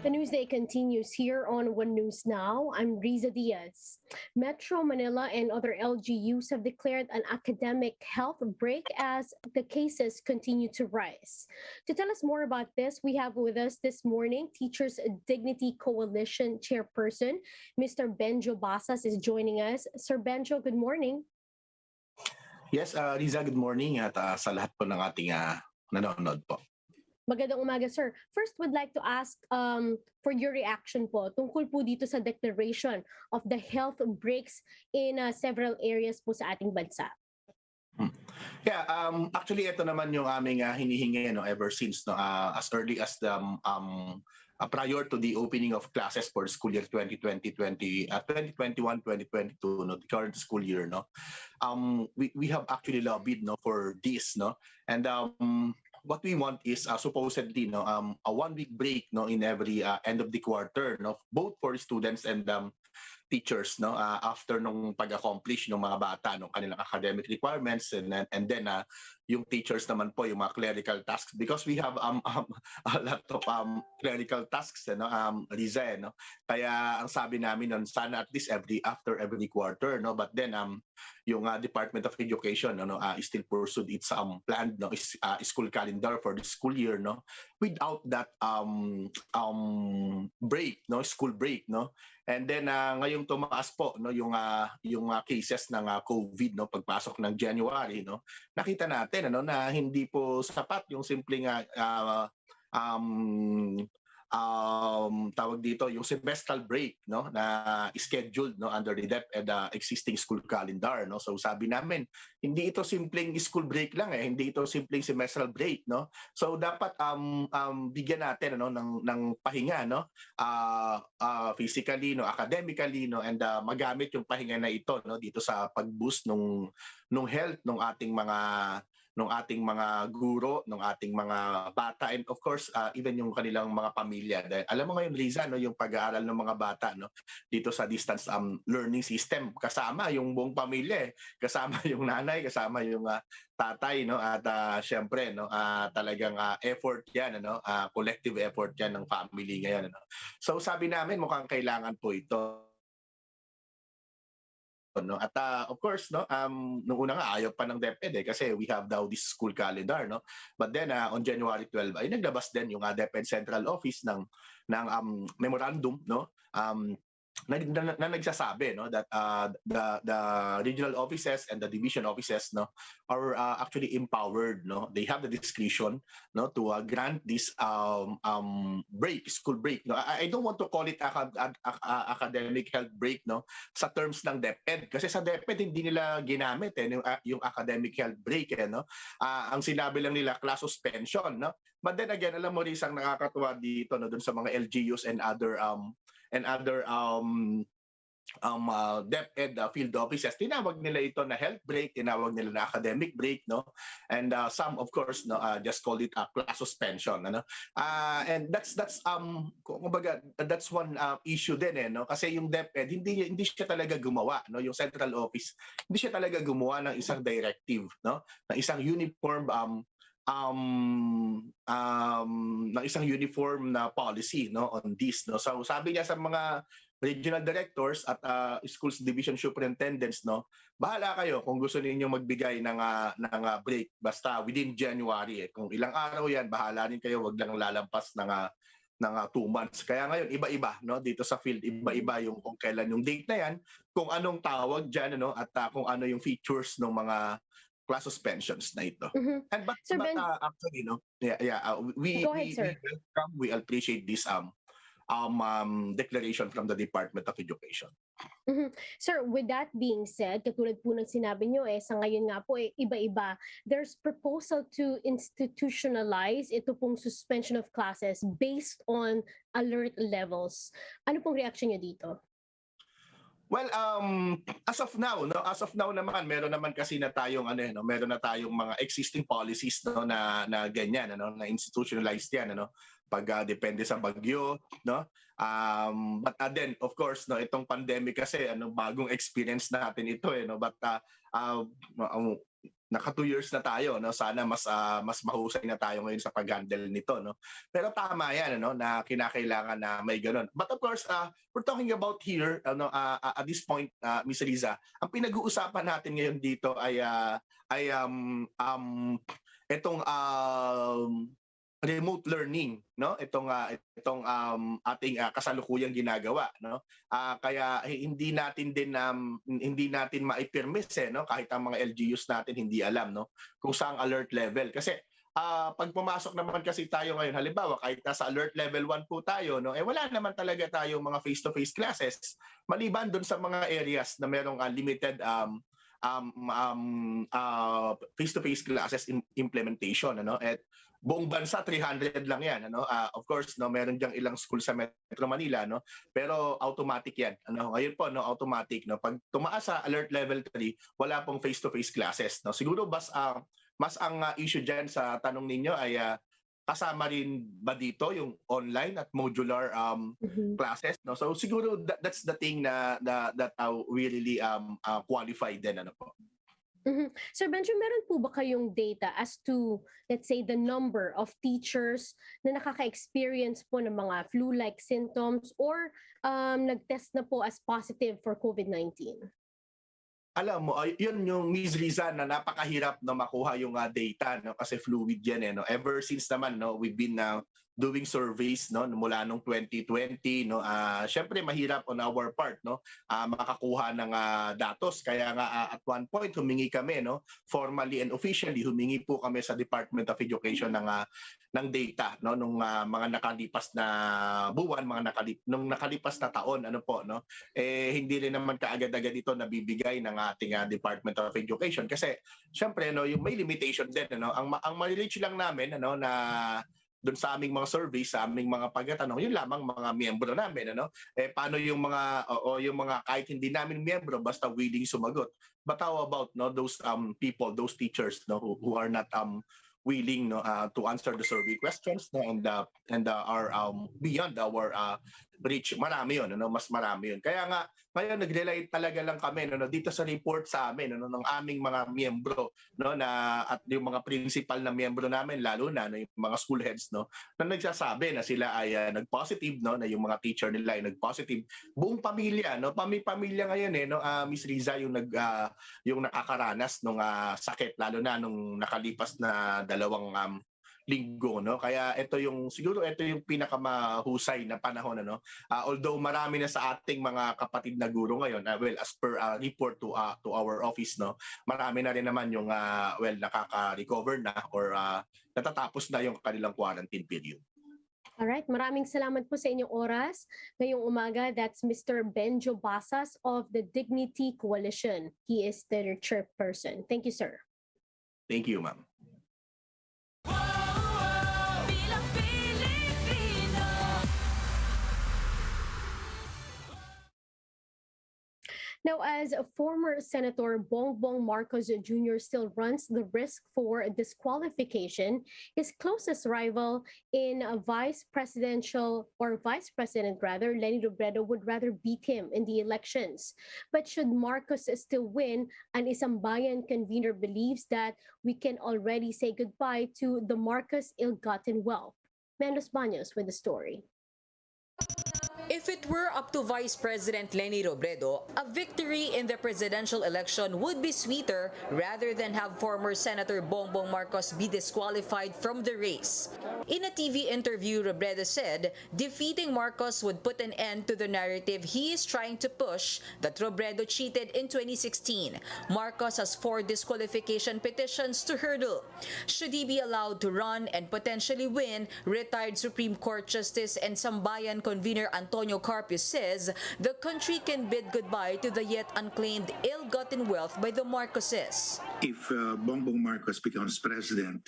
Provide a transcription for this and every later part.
The Newsday continues here on One News Now. I'm Riza Diaz. Metro Manila and other LGUs have declared an academic health break as the cases continue to rise. To tell us more about this, we have with us this morning Teachers Dignity Coalition Chairperson, Mr. Benjo Basas is joining us. Sir Benjo, good morning. Yes, Riza, good morning at sa lahat po ng ating nanonood po. Magandang umaga, sir. First, would like to ask for your reaction po tungkol po dito sa declaration of the health breaks in several areas po sa ating bansa. Yeah, actually ito naman yung aming hinihingi ever since as early as the prior to the opening of classes for school year 2021-2022, the current school year, we have actually lobbied for this, and what we want is supposedly a 1 week break in every end of the quarter, both for students and teachers after nung pag-accomplish ng mga bata ng kanilang academic requirements, and then yung teachers naman po yung mga clerical tasks, because we have a lot of clerical tasks Riza, kaya ang sabi namin sana at least after every quarter, but then yung Department of Education still pursued its planned school calendar for the school year without that break, school break, and then ngayong tumaas po yung cases ng COVID pagpasok ng January, nakita natin na hindi po sapat yung simpleng tawag dito yung semestral break na scheduled under the DepEd existing school calendar, so sabi namin hindi ito simpleng school break lang, hindi ito simpleng semestral break, so dapat bigyan natin ng pahinga physically, academically, and magamit yung pahinga na ito dito sa pag-boost nung health ng ating mga guro, ng ating mga bata, and of course even yung kanilang mga pamilya. Dahil alam mo ngayon, Riza, yung pag-aaral ng mga bata dito sa distance learning system, kasama yung buong pamilya, kasama yung nanay, kasama yung tatay, at syempre talagang effort yan, collective effort yan ng family ngayon. So sabi namin mukhang kailangan po ito. At of course nung una nga ayaw pa ng DepEd kasi we have now this school calendar, but then on January 12 ay naglabas din yung DepEd Central Office ng memorandum na nagsasabi that the regional offices and the division offices are actually empowered, they have the discretion to grant this school break. I don't want to call it academic health break sa terms ng DepEd, kasi sa DepEd hindi nila ginamit yung academic health break, ang sinabi lang nila class suspension, but then again, alam mo rin ang nakakatuwa dito dun sa mga LGUs and other DepEd field offices, tinawag nila ito na health break, tinawag nila na academic break, and some of course just call it a class suspension, and that's kumbaga that's one issue din kasi yung DepEd hindi siya talaga gumawa, yung central office hindi siya talaga gumawa ng isang directive, ng isang uniform ng isang uniform na policy on this, so sabi niya sa mga regional directors at schools division superintendents, bahala kayo kung gusto niyo magbigay ng break, basta within January, kung ilang araw yan bahala rin kayo, wag lang lalampas ng 2 months. Kaya ngayon iba-iba dito sa field, iba-iba yung kung kailan yung date na yan, kung anong tawag diyan at kung ano yung features ng mga class suspensions na ito. And but actually we appreciate this declaration from the Department of Education. Sir, with that being said, katulad po ng sinabi nyo sa ngayon nga po iba-iba. There's proposal to institutionalize ito pong suspension of classes based on alert levels. Ano pong reaction nyo dito? Well, as of now naman meron naman kasi na tayong meron na tayong mga existing policies na ganyan na institutionalized yan pag depende sa bagyo, but then of course itong pandemic kasi bagong experience natin ito but naka 2 years na tayo, no? Sana mas mahusay na tayo ngayon sa pag-handle nito, no? Pero tama 'yan, ano, na kinakailangan na may gano'n. But of course, we're talking about here, ano, at this point, Miss Riza, ang pinag-uusapan natin ngayon dito ay itong remote learning, no? Ating kasalukuyang ginagawa, no? Kaya hindi natin maipirmis, no, kahit ang mga LGUs natin hindi alam, no, kung saang alert level. Kasi pag pumasok naman kasi tayo ngayon, halimbawa kahit nasa alert level 1 po tayo, no, wala naman talaga tayong mga face-to-face classes maliban doon sa mga areas na merong limited face-to-face classes implementation, ano. At buong bansa 300 lang 'yan, ano. Of course, no, meron diyang ilang school sa Metro Manila, no, pero automatic 'yan, ano. Ngayon po, no, automatic, no, pag tumaas sa alert level 3, wala pong face-to-face classes, no. Siguro mas ang issue diyan sa tanong ninyo ay kasama rin ba dito yung online at modular classes, no. So siguro that's the thing that we really qualify din, ano po. Sir Benjo, meron po ba kayong data as to, let's say, the number of teachers na nakaka-experience po ng mga flu-like symptoms or nag-test na po as positive for COVID-19? Alam mo, yun yung Ms. Riza na napakahirap na makuha yung data, no, kasi fluid yan, no. Ever since naman, no, we've been doing surveys, no, mula nung 2020, no. Syempre mahirap on our part, no, makakuha ng datos. Kaya nga at one point humingi kami, no, formally and officially humingi po kami sa Department of Education ng data, no, nung mga nakalipas na buwan, nung nakalipas na taon, ano po, no. Hindi rin naman kaagad-agad ito nabibigay ng ating Department of Education kasi syempre, no, yung may limitation din, ano. Ang ma-reach lang namin, ano, na doon sa aming mga surveys, sa aming mga pagtatanong, yun lamang mga miyembro namin, ano. Paano yung mga yung mga kahit hindi namin miyembro basta willing sumagot. But how about, no, those people, those teachers, no, who are not willing, no, to answer the survey questions, no, and are beyond our reach. Marami yun, ano, mas marami yun. Kaya nga ngayon nag-rely talaga lang kami, no, dito sa report sa amin, no, ng aming mga miyembro, no, na at yung mga principal na miyembro namin, lalo na, no, yung mga school heads, no, na nagsasabi na sila ay nag-positive, no, na yung mga teacher nila ay nag-positive. Buong pamilya, no, pamilya ngayon, no, Miss Riza, yung nakakaranas ng sakit, lalo na nung nakalipas na 2 linggo, no. Kaya siguro ito yung pinakamahusay na panahon, ano. Although marami na sa ating mga kapatid na guro ngayon, well, as per report to our office, no, marami na rin naman yung nakaka-recover na or natatapos na yung kanilang quarantine period. Alright, maraming salamat po sa inyong oras. Ngayong umaga, that's Mr. Benjo Basas of the Dignity Coalition. He is their chairperson. Thank you, sir. Thank you, ma'am. Now, as a former Senator Bongbong Marcos Jr. still runs the risk for disqualification, his closest rival in Vice President Lenny Robredo would rather beat him in the elections. But should Marcos still win, an Isambayan convener believes that we can already say goodbye to the Marcos ill-gotten wealth. Mendos Baños with the story. If it were up to Vice President Lenny Robredo, a victory in the presidential election would be sweeter rather than have former Senator Bongbong Marcos be disqualified from the race. In a TV interview, Robredo said defeating Marcos would put an end to the narrative he is trying to push that Robredo cheated in 2016. Marcos has 4 disqualification petitions to hurdle. Should he be allowed to run and potentially win, retired Supreme Court Justice and Sambayan convener Antonio Carpio says the country can bid goodbye to the yet unclaimed ill-gotten wealth by the Marcoses. If Bongbong Marcos becomes president,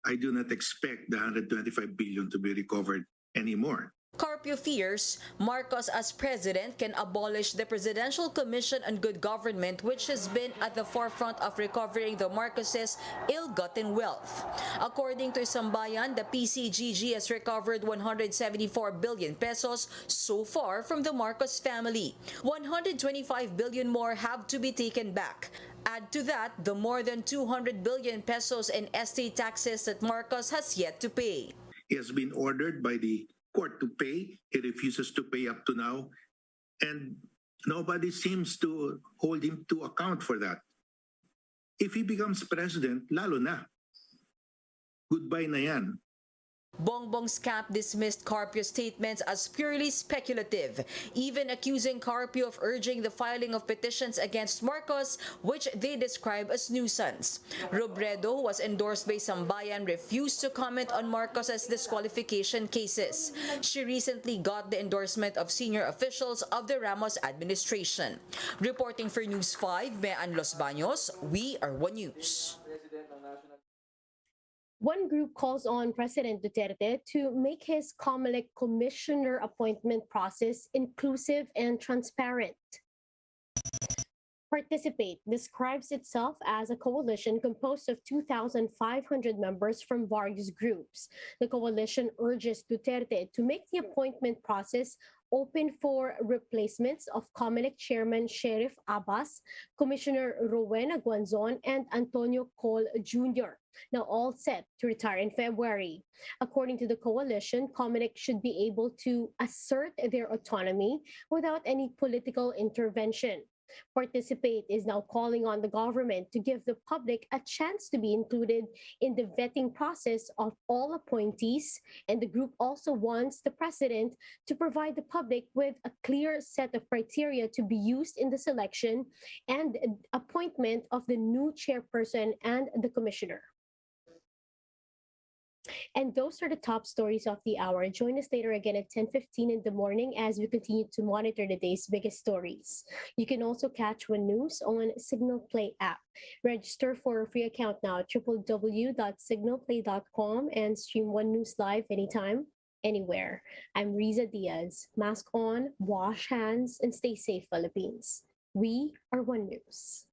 I do not expect the 125 billion to be recovered anymore. Carpio fears Marcos as president can abolish the Presidential Commission on Good Government, which has been at the forefront of recovering the Marcoses' ill-gotten wealth. According to Sambayan, the PCGG has recovered 174 billion pesos so far from the Marcos family. 125 billion more have to be taken back. Add to that the more than 200 billion pesos in estate taxes that Marcos has yet to pay. He has been ordered by the court to pay. He refuses to pay up to now. And nobody seems to hold him to account for that. If he becomes president, lalo na. Goodbye na yan. Bongbong's camp dismissed Carpio's statements as purely speculative, even accusing Carpio of urging the filing of petitions against Marcos, which they describe as nuisance. Robredo, who was endorsed by Sambayan, refused to comment on Marcos's disqualification cases. She recently got the endorsement of senior officials of the Ramos administration. Reporting for News 5, Mean Los Baños, we are One News. One group calls on President Duterte to make his COMELEC commissioner appointment process inclusive and transparent. Participate describes itself as a coalition composed of 2,500 members from various groups. The coalition urges Duterte to make the appointment process open for replacements of COMELEC Chairman Sheriff Abbas, Commissioner Rowena Guanzon, and Antonio Cole Jr., now all set to retire in February. According to the coalition, COMELEC should be able to assert their autonomy without any political intervention. Participate is now calling on the government to give the public a chance to be included in the vetting process of all appointees, and the group also wants the president to provide the public with a clear set of criteria to be used in the selection and appointment of the new chairperson and the commissioner. And those are the top stories of the hour. Join us later again at 10:15 in the morning as we continue to monitor the day's biggest stories. You can also catch One News on Signal Play app. Register for a free account now at www.signalplay.com and stream One News live anytime, anywhere. I'm Riza Diaz. Mask on, wash hands, and stay safe, Philippines. We are One News.